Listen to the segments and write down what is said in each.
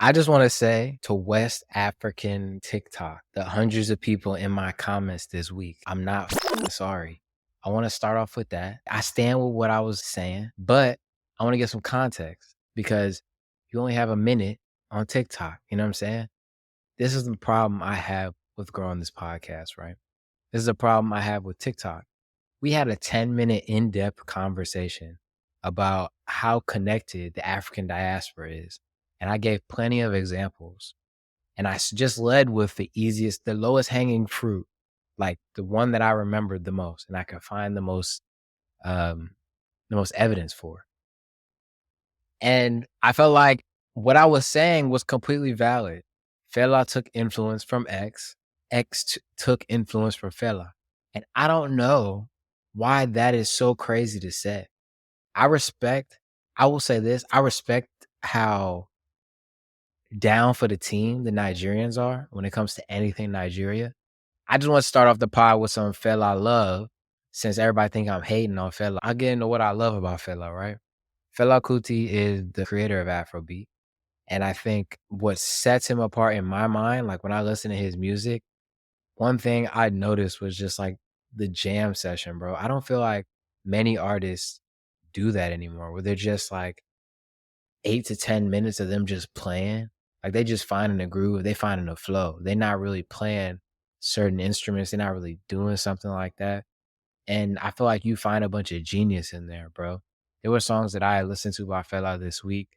I just want to say to West African TikTok, the hundreds of people in my comments this week, I'm not sorry. I want to start off with that. I stand with what I was saying, but I want to get some context because you only have a minute on TikTok. You know what I'm saying? This is the problem I have with growing this podcast, right? This is a problem I have with TikTok. We had a 10-minute in-depth conversation about how connected the African diaspora is. And I gave plenty of examples. And just led with the lowest hanging fruit, like the one that I remembered the most and I could find um, the most evidence for. And I felt like what I was saying was completely valid. Fela took influence from X. Took influence from Fela. And I don't know why that is so crazy to say. I will say this, I respect how down for the team the Nigerians are when it comes to anything Nigeria. I just want to start off the pod with some Fela love since everybody think I'm hating on Fela. I'll get into what I love about Fela, right? Fela Kuti is the creator of Afrobeat. And I think what sets him apart in my mind, like when I listen to his music, one thing I noticed was just like the jam session, bro. I don't feel like many artists do that anymore, where they're just like 8 to 10 minutes of them just playing. Like they just finding a groove, they finding a flow. They're not really playing certain instruments. They're not really doing something like that. And I feel like you find a bunch of genius in there, bro. There were songs that I listened to by Fela this week,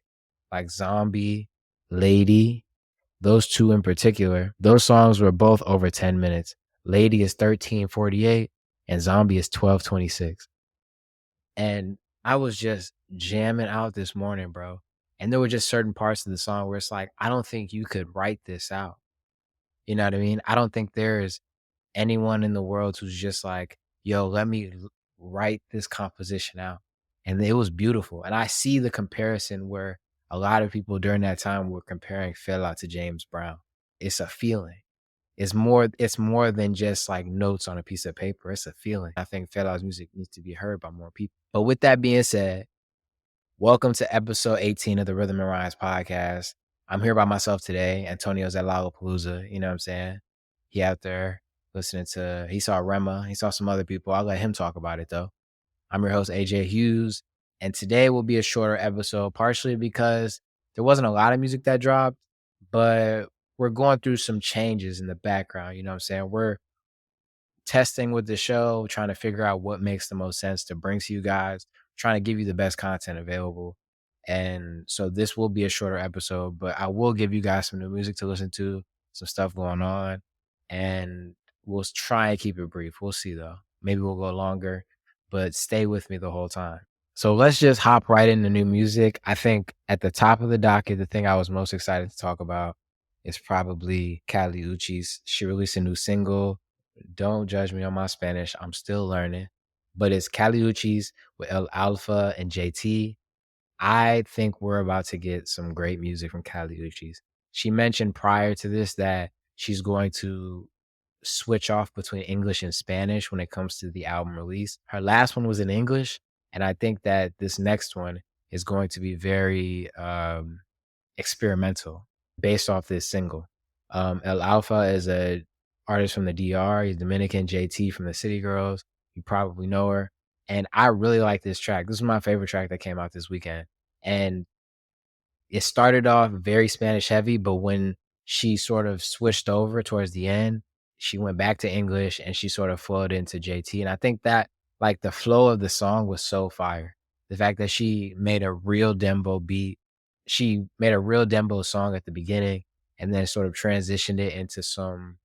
like Zombie, Lady, those two in particular. Those songs were both over 10 minutes. Lady is 13:48 and Zombie is 12:26. And I was just jamming out this morning, bro. And there were just certain parts of the song where it's like, I don't think you could write this out. You know what I mean? I don't think there's anyone in the world who's just like, yo, let me write this composition out. And it was beautiful. And I see the comparison where a lot of people during that time were comparing Fela to James Brown. It's a feeling. It's more than just like notes on a piece of paper. It's a feeling. I think Fela's music needs to be heard by more people. But with that being said, welcome to episode 18 of the Rhythm and Rhymes podcast. I'm here by myself today. Antonio's at Lollapalooza. You know what I'm saying? He out there he saw Rema. He saw some other people. I'll let him talk about it though. I'm your host, AJ Hughes. And today will be a shorter episode, partially because there wasn't a lot of music that dropped, but we're going through some changes in the background. You know what I'm saying? We're testing with the show, trying to figure out what makes the most sense to bring to you guys, trying to give you the best content available. And so this will be a shorter episode, but I will give you guys some new music to listen to, some stuff going on, and we'll try and keep it brief. We'll see though. Maybe we'll go longer, but stay with me the whole time. So let's just hop right into new music. I think at the top of the docket, the thing I was most excited to talk about is probably Kali Uchis. She released a new single. Don't judge me on my Spanish. I'm still learning. But it's Kali Uchis with Alfa and JT. I think we're about to get some great music from Kali Uchis. She mentioned prior to this that she's going to switch off between English and Spanish when it comes to the album release. Her last one was in English, and I think that this next one is going to be very experimental based off this single. El Alfa is a artist from the DR. He's Dominican. JT from the City Girls. You probably know her. And I really like this track. This is my favorite track that came out this weekend. And it started off very Spanish heavy, but when she sort of switched over towards the end, she went back to English and she sort of flowed into JT. And I think that like the flow of the song was so fire. The fact that she made a real Dembo beat, she made a real Dembo song at the beginning and then sort of transitioned it into some,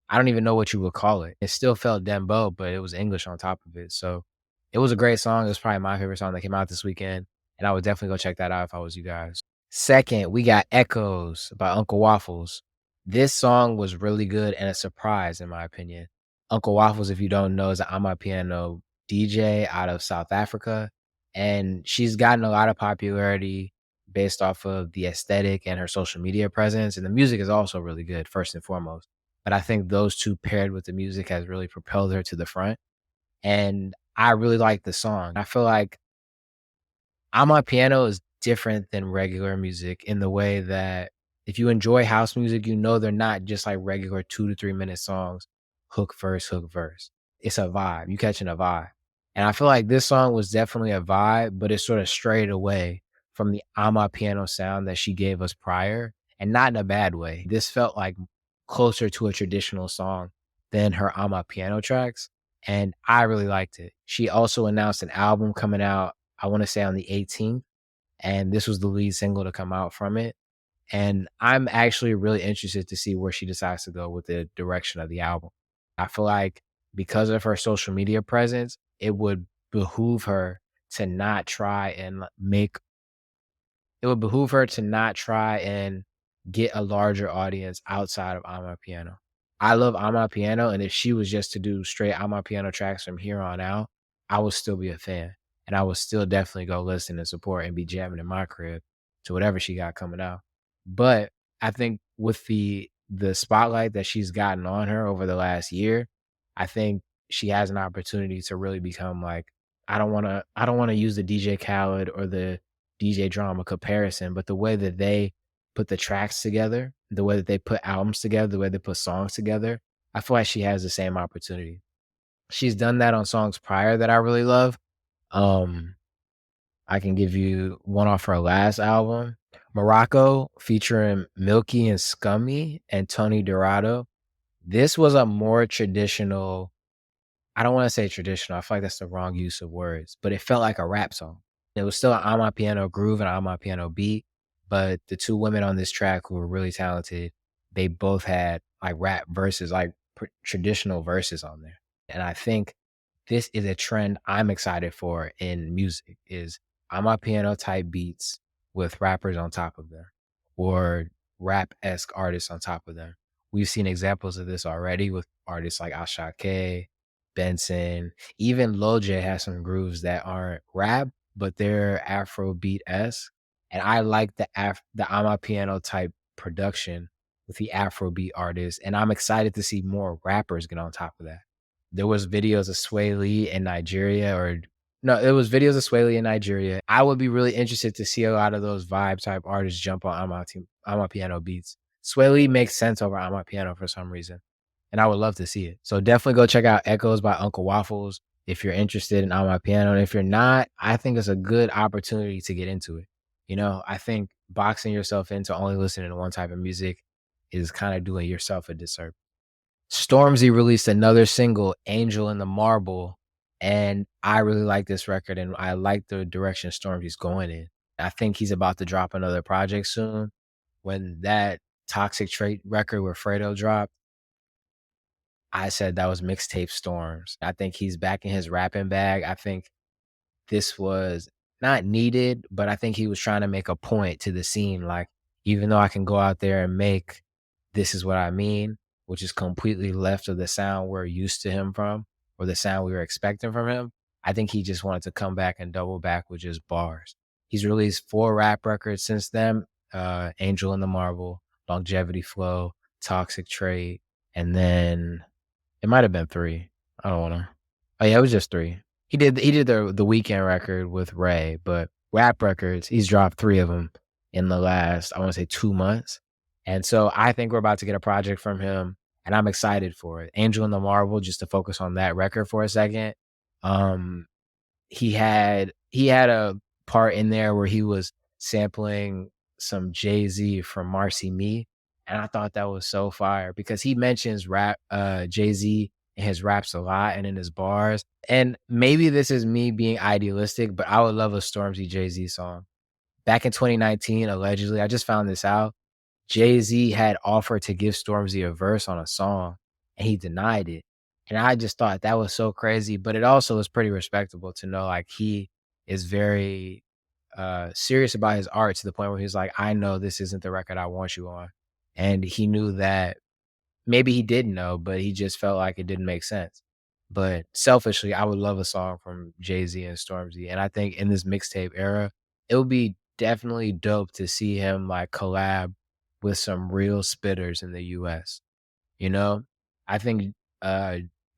I don't even know what you would call it. It still felt Dembo, but it was English on top of it. So it was a great song. It was probably my favorite song that came out this weekend. And I would definitely go check that out if I was you guys. Second, we got Echoes by Uncle Waffles. This song was really good and a surprise, in my opinion. Uncle Waffles, if you don't know, is an amapiano DJ out of South Africa. And she's gotten a lot of popularity based off of the aesthetic and her social media presence. And the music is also really good, first and foremost. But I think those two paired with the music has really propelled her to the front. And I really like the song. I feel like amapiano is different than regular music in the way that If you enjoy house music, you know they're not just like regular 2 to 3 minute songs, hook, verse, hook, verse. It's a vibe. You catching a vibe. And I feel like this song was definitely a vibe, but it sort of strayed away from the piano sound that she gave us prior, and not in a bad way. This felt like closer to a traditional song than her piano tracks, and I really liked it. She also announced an album coming out, I want to say on the 18th, and this was the lead single to come out from it. And I'm actually really interested to see where she decides to go with the direction of the album. I feel like because of her social media presence, it would behoove her to not try and make it would behoove her to not try and get a larger audience outside of Piano. I love Piano, and if she was just to do straight Piano tracks from here on out, I would still be a fan, and I would still definitely go listen and support and be jamming in my crib to whatever she got coming out. But I think with the spotlight that she's gotten on her over the last year, I think she has an opportunity to really become like, I don't wanna use the DJ Khaled or the DJ Drama comparison, but the way that they put the tracks together, the way that they put albums together, the way they put songs together, I feel like she has the same opportunity. She's done that on songs prior that I really love. Um, I can give you one off her last album, Morocco, featuring Milky and Scummy and Tony Dorado. This was a more traditional, I don't wanna say traditional, I feel like that's the wrong use of words, but it felt like a rap song. It was still an piano groove and an piano beat, but the 2 women on this track who were really talented, they both had, like, rap verses, like, traditional verses on there, and I think this is a trend I'm excited for in music, is piano type beats with rappers on top of them, or rap-esque artists on top of them. We've seen examples of this already with artists like Asake, Benson, even Lil J has some grooves that aren't rap, but they're Afrobeat-esque, and I like the piano type production with the Afrobeat artists, and I'm excited to see more rappers get on top of that. There was videos of Sway Lee in Nigeria, or no, it was videos of Sway Lee in Nigeria. I would be really interested to see a lot of those vibe type artists jump on piano beats. Sway Lee makes sense over piano for some reason, and I would love to see it. So definitely go check out Echoes by Uncle Waffles if you're interested in piano. And if you're not, I think it's a good opportunity to get into it. You know, I think boxing yourself into only listening to one type of music is kind of doing yourself a disservice. Stormzy released another single, Angel in the Marble, and I really like this record, and I like the direction Stormzy's going in. I think he's about to drop another project soon. When that Toxic Trait record with Fredo dropped, I said that was mixtape Storms. I think he's back in his rapping bag. I think this was not needed, but I think he was trying to make a point to the scene. Like, even though I can go out there and make This Is What I Mean, which is completely left of the sound we're used to him from, or the sound we were expecting from him, I think he just wanted to come back and double back with just bars. He's released 4 rap records since then, Angel in the Marble, Longevity Flow, Toxic Trait, and then it might have been 3. I don't wanna. Oh, yeah, it was just 3. He did the Weekend record with Ray, but rap records, he's dropped 3 of them in the last, I wanna say 2 months. And so I think we're about to get a project from him, and I'm excited for it. Angel in the Marble, just to focus on that record for a second, um, he had a part in there where he was sampling some Jay-Z from Marcy Me, and I thought that was so fire because he mentions Jay-Z in his raps a lot and in his bars. And maybe this is me being idealistic, but I would love a Stormzy Jay-Z song. Back in 2019, allegedly, I just found this out, Jay-Z had offered to give Stormzy a verse on a song, and he denied it. And I just thought that was so crazy, but it also is pretty respectable to know, like, he is very, serious about his art to the point where he's like, "I know this isn't the record I want you on." And he knew that maybe he didn't know, but he just felt like it didn't make sense. But selfishly, I would love a song from Jay-Z and Stormzy, and I think in this mixtape era, it would be definitely dope to see him, like, collab with some real spitters in the US, you know? I think,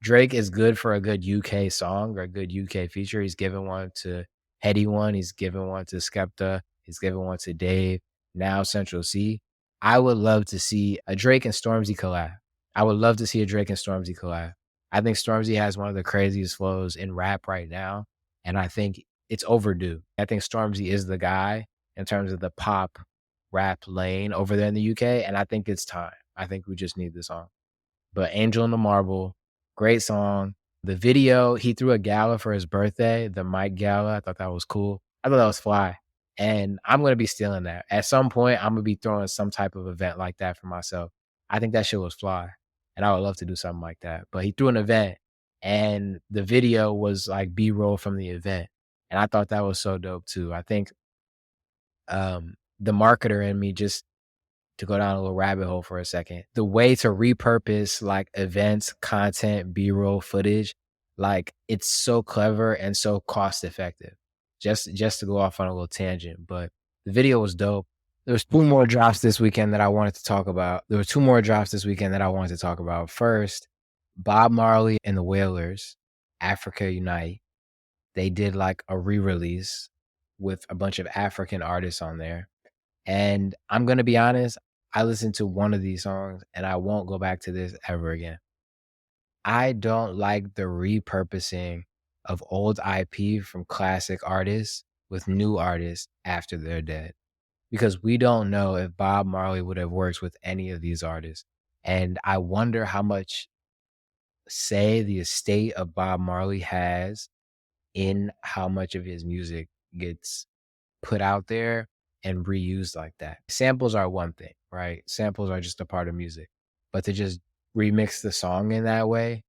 Drake is good for a good UK song or a good UK feature. He's given one to Heady One, he's given one to Skepta, he's given one to Dave, now Central C. I would love to see a Drake and Stormzy collab. I would love to see a Drake and Stormzy collab. I think Stormzy has one of the craziest flows in rap right now, and I think it's overdue. I think Stormzy is the guy in terms of the pop rap lane over there in the UK, and I think it's time. I think we just need this song. But Angel in the Marble, great song. The video, he threw a gala for his birthday, the Mike Gala. I thought that was cool. I thought that was fly. And I'm gonna be stealing that. At some point, I'm gonna be throwing some type of event like that for myself. I think that shit was fly. And I would love to do something like that. But he threw an event and the video was like B-roll from the event. And I thought that was so dope too. I think the marketer in me, just to go down a little rabbit hole for a second, the way to repurpose like events, content, B-roll footage, like it's so clever and so cost effective. Just to go off on a little tangent, but the video was dope. There was two more drops this weekend that I wanted to talk about. There were two more drops this weekend that I wanted to talk about. First, Bob Marley and the Wailers, Africa Unite. They did like a re-release with a bunch of African artists on there. And I'm gonna be honest, I listened to one of these songs and I won't go back to this ever again. I don't like the repurposing of old IP from classic artists with new artists after they're dead. Because we don't know if Bob Marley would have worked with any of these artists. And I wonder how much say the estate of Bob Marley has in how much of his music gets put out there and reused like that. Samples are one thing, right? Samples are just a part of music. But to just remix the song in that way,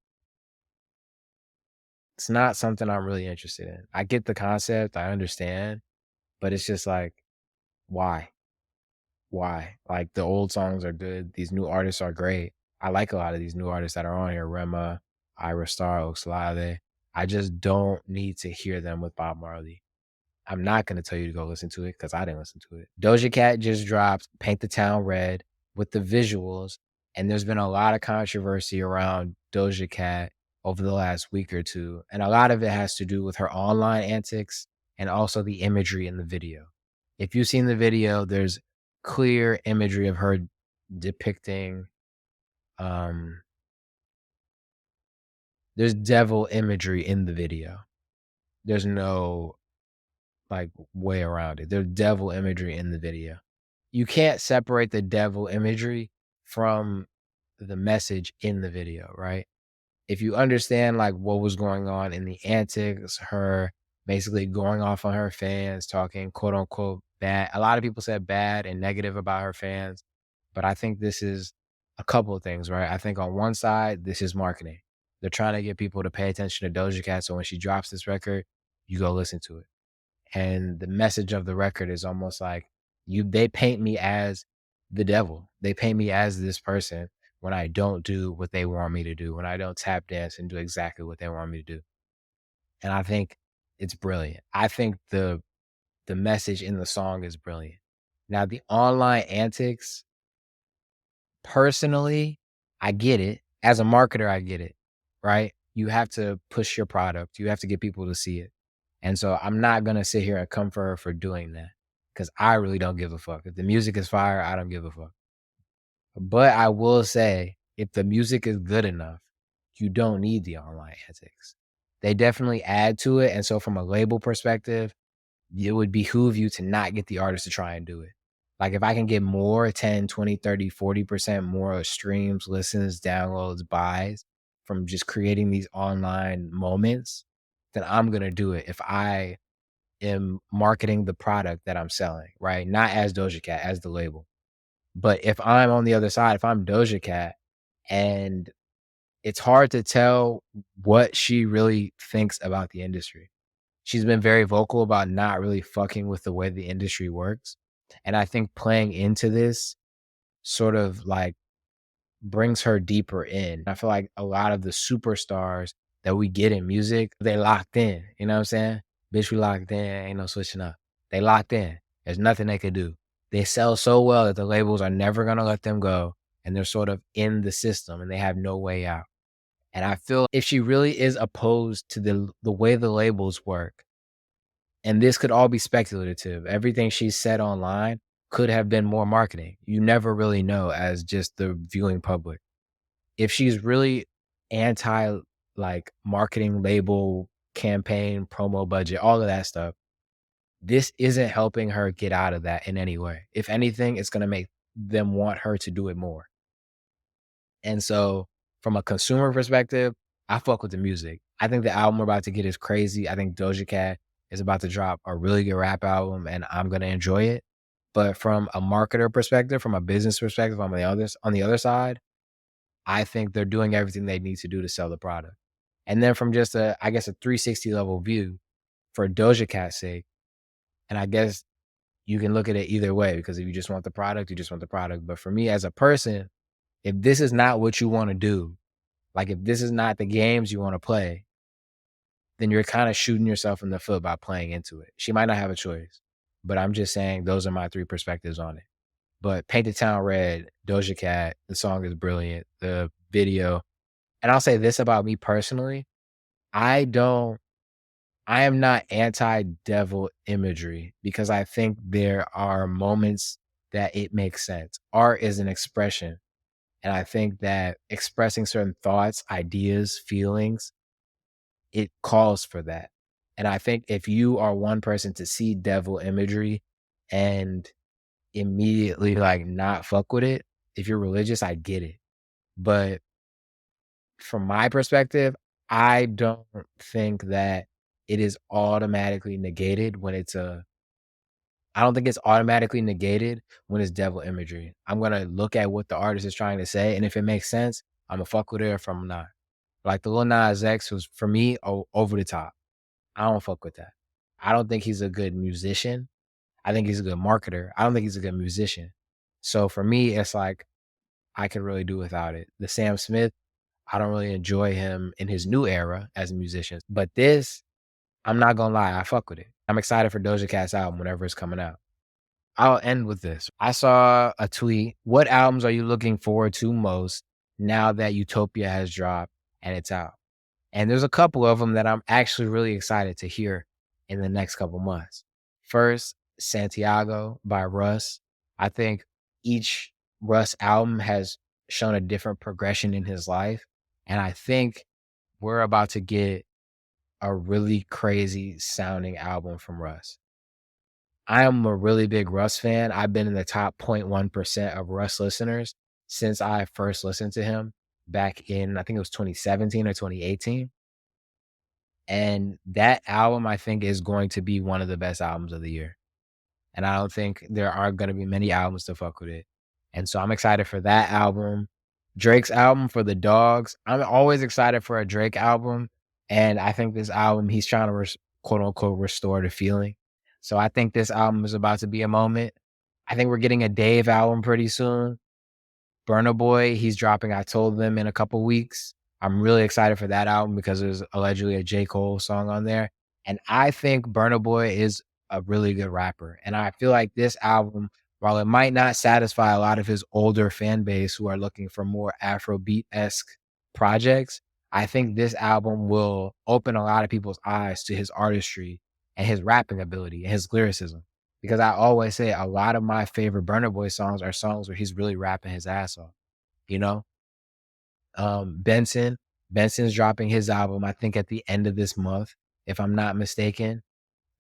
it's not something I'm really interested in. I get the concept, I understand, but it's just like, why? Why? Like the old songs are good. These new artists are great. I like a lot of these new artists that are on here. Rema, Ira Star, Oxlade. I just don't need to hear them with Bob Marley. I'm not going to tell you to go listen to it because I didn't listen to it. Doja Cat just dropped Paint the Town Red with the visuals. And there's been a lot of controversy around Doja Cat over the last week or two. And a lot of it has to do with her online antics and also the imagery in the video. If you've seen the video, there's clear imagery of her depicting, there's devil imagery in the video. There's no like way around it. There's devil imagery in the video. You can't separate the devil imagery from the message in the video, right? If you understand like what was going on in the antics, her basically going off on her fans, talking quote unquote bad. A lot of people said bad and negative about her fans, but I think this is a couple of things, right? I think on one side, this is marketing. They're trying to get people to pay attention to Doja Cat. So when she drops this record, you go listen to it. And the message of the record is almost like they paint me as the devil. They paint me as this person when I don't do what they want me to do, when I don't tap dance and do exactly what they want me to do. And I think it's brilliant. I think the message in the song is brilliant. Now, the online antics, personally, I get it. As a marketer, I get it, right? You have to push your product. You have to get people to see it. And so I'm not going to sit here and come for her for doing that because I really don't give a fuck. If the music is fire, I don't give a fuck. But I will say, if the music is good enough, you don't need the online antics. They definitely add to it. And so from a label perspective, it would behoove you to not get the artist to try and do it. Like if I can get more 10, 20, 30, 40% more streams, listens, downloads, buys from just creating these online moments, then I'm going to do it if I am marketing the product that I'm selling, right? Not as Doja Cat, as the label. But if I'm on the other side, if I'm Doja Cat and it's hard to tell what she really thinks about the industry. She's been very vocal about not really fucking with the way the industry works. And I think playing into this sort of like brings her deeper in. I feel like a lot of the superstars that we get in music, they locked in. You know what I'm saying? Bitch, we locked in. Ain't no switching up. They locked in. There's nothing they could do. They sell so well that the labels are never going to let them go. And they're sort of in the system and they have no way out. And I feel if she really is opposed to the way the labels work, and this could all be speculative, everything she said online could have been more marketing. You never really know as just the viewing public. If she's really anti like marketing label, campaign, promo budget, all of that stuff, this isn't helping her get out of that in any way. If anything, it's gonna make them want her to do it more. And so from a consumer perspective, I fuck with the music. I think the album we're about to get is crazy. I think Doja Cat is about to drop a really good rap album and I'm gonna enjoy it. But from a marketer perspective, from a business perspective, on the other side, I think they're doing everything they need to do to sell the product. And then from just a, I guess, a 360 level view for Doja Cat's sake, and I guess you can look at it either way because if you just want the product, you just want the product. But for me as a person, if this is not what you want to do, like if this is not the games you want to play, then you're kind of shooting yourself in the foot by playing into it. She might not have a choice, but I'm just saying those are my three perspectives on it. But Paint the Town Red, Doja Cat, the song is brilliant. The video, and I'll say this about me personally, I don't I am not anti devil imagery because I think there are moments that it makes sense. Art is an expression. And I think that expressing certain thoughts, ideas, feelings, it calls for that. And I think if you are one person to see devil imagery and immediately like not fuck with it, if you're religious, I get it. But from my perspective, I don't think that it is automatically negated when it's a I don't think it's automatically negated when it's devil imagery. I'm gonna look at what the artist is trying to say, and if it makes sense, Imma fuck with it or if I'm not. Like the Lil Nas X was for me over the top. I don't fuck with that. I don't think he's a good musician. I think he's a good marketer. I don't think he's a good musician. So for me, it's like I could really do without it. The Sam Smith, I don't really enjoy him in his new era as a musician. But this, I'm not gonna lie, I fuck with it. I'm excited for Doja Cat's album whenever it's coming out. I'll end with this. I saw a tweet. What albums are you looking forward to most now that Utopia has dropped and it's out? And there's a couple of them that I'm actually really excited to hear in the next couple months. First, Santiago by Russ. I think each Russ album has shown a different progression in his life. And I think we're about to get a really crazy sounding album from Russ. I am a really big Russ fan. I've been in the top 0.1% of Russ listeners since I first listened to him back in, I think it was 2017 or 2018. And that album, I think, is going to be one of the best albums of the year. And I don't think there are going to be many albums to fuck with it. And so I'm excited for that album. Drake's album for the dogs. I'm always excited for a Drake album. And I think this album, he's trying to quote unquote restore the feeling. So I think this album is about to be a moment. I think we're getting a Dave album pretty soon. Burna Boy, he's dropping I Told Them in a couple weeks. I'm really excited for that album because there's allegedly a J. Cole song on there. And I think Burna Boy is a really good rapper. And I feel like this album, while it might not satisfy a lot of his older fan base who are looking for more Afrobeat-esque projects, I think this album will open a lot of people's eyes to his artistry and his rapping ability and his lyricism. Because I always say a lot of my favorite Burna Boy songs are songs where he's really rapping his ass off, you know? Benson, Benson's dropping his album, I think at the end of this month, if I'm not mistaken.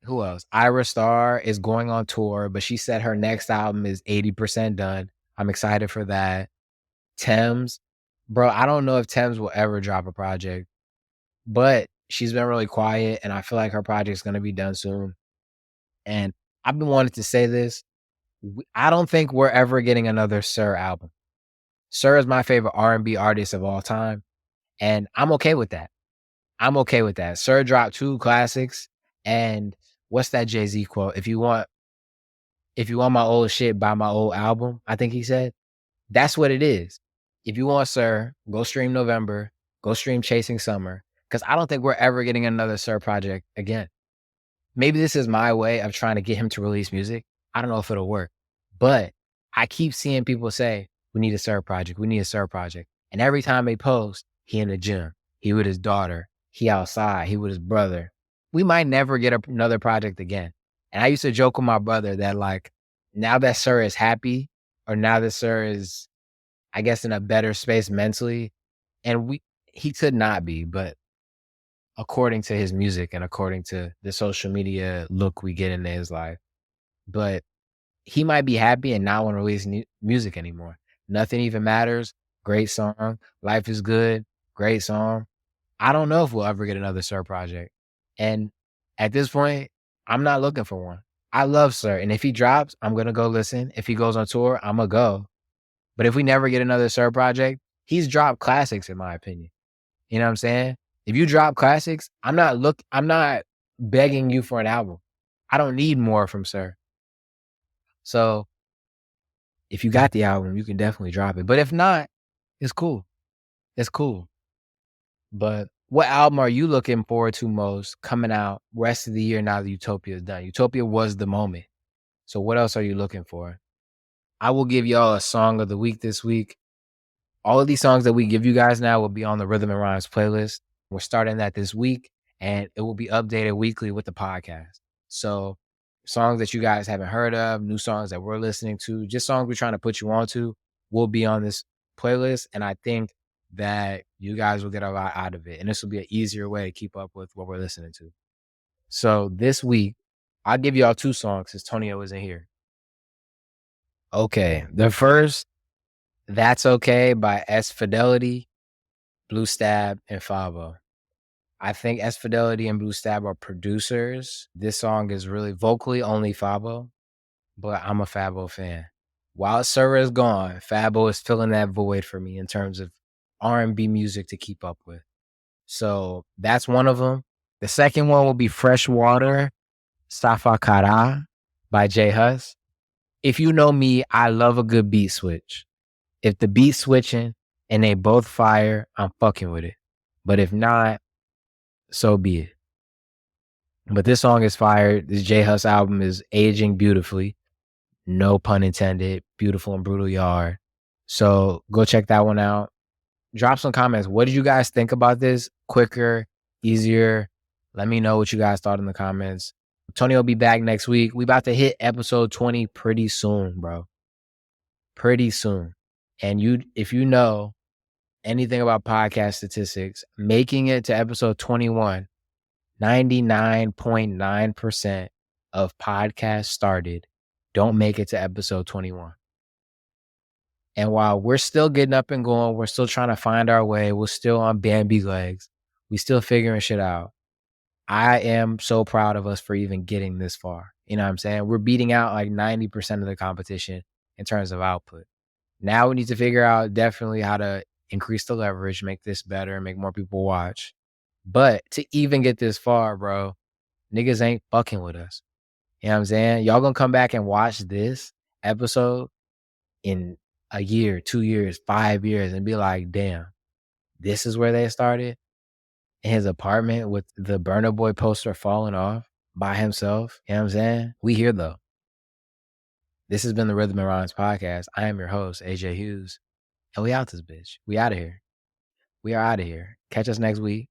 Who else? Ira Star is going on tour, but she said her next album is 80% done. I'm excited for that. Thames, bro, I don't know if Thames will ever drop a project, but she's been really quiet and I feel like her project's gonna be done soon. And I've been wanting to say this. I don't think we're ever getting another Sir album. Sir is my favorite R&B artist of all time, and I'm okay with that. I'm okay with that. Sir dropped 2 classics, and what's that Jay-Z quote? If you want my old shit, buy my old album, I think he said. That's what it is. If you want Sir, go stream November, go stream Chasing Summer, because I don't think we're ever getting another Sir project again. Maybe this is my way of trying to get him to release music. I don't know if it'll work, but I keep seeing people say, we need a Sir project. We need a Sir project. And every time they post, he in the gym, he with his daughter, he outside, he with his brother. We might never get another project again. And I used to joke with my brother that like, now that Sir is happy, or now that Sir is, I guess, in a better space mentally, and he could not be, but according to his music and according to the social media look we get into his life, but he might be happy and not want to release music anymore. Nothing Even Matters, great song. Life is Good, great song. I don't know if we'll ever get another Sir project. And at this point, I'm not looking for one. I love Sir, and if he drops, I'm gonna go listen. If he goes on tour, Imma go. But if we never get another Sir project, he's dropped classics in my opinion. You know what I'm saying? If you drop classics, I'm not begging you for an album. I don't need more from Sir. So if you got the album, you can definitely drop it. But if not, it's cool. It's cool. But what album are you looking forward to most coming out rest of the year now that Utopia is done? Utopia was the moment. So what else are you looking for? I will give y'all a song of the week this week. All of these songs that we give you guys now will be on the Rhythm and Rhymes playlist. We're starting that this week, and it will be updated weekly with the podcast. So songs that you guys haven't heard of, new songs that we're listening to, just songs we're trying to put you onto will be on this playlist. And I think that you guys will get a lot out of it. And this will be an easier way to keep up with what we're listening to. So this week, I'll give y'all 2 songs since Tonio isn't here. Okay, the first, That's Okay by S Fidelity, Blue Stab, and Fabo. I think S Fidelity and Blue Stab are producers. This song is really vocally only Fabo, but I'm a Fabo fan. While Sir is gone, Fabo is filling that void for me in terms of R&B music to keep up with. So that's one of them. The second one will be Freshwater, Safa Kara by J Hus. If you know me, I love a good beat switch. If the beat's switching and they both fire, I'm fucking with it. But if not, so be it. But this song is fire. This J Hus album is aging beautifully. No pun intended. Beautiful and Brutal Yard. So go check that one out. Drop some comments. What did you guys think about this? Quicker, easier? Let me know what you guys thought in the comments. Tony will be back next week. We about to hit episode 20 pretty soon, bro. Pretty soon. And if you know anything about podcast statistics, making it to episode 21, 99.9% of podcasts started don't make it to episode 21. And while we're still getting up and going, we're still trying to find our way, we're still on Bambi legs, we still figuring shit out. I am so proud of us for even getting this far. You know what I'm saying? We're beating out like 90% of the competition in terms of output. Now we need to figure out definitely how to increase the leverage, make this better, make more people watch. But to even get this far, bro, niggas ain't fucking with us. You know what I'm saying? Y'all gonna come back and watch this episode in a year, 2 years, 5 years and be like, damn, this is where they started? In his apartment with the Burna Boy poster falling off by himself. You know what I'm saying? We here though. This has been the Rhythm and Rhymes podcast. I am your host, AJ Hughes. And we out this bitch. We out of here. We are out of here. Catch us next week.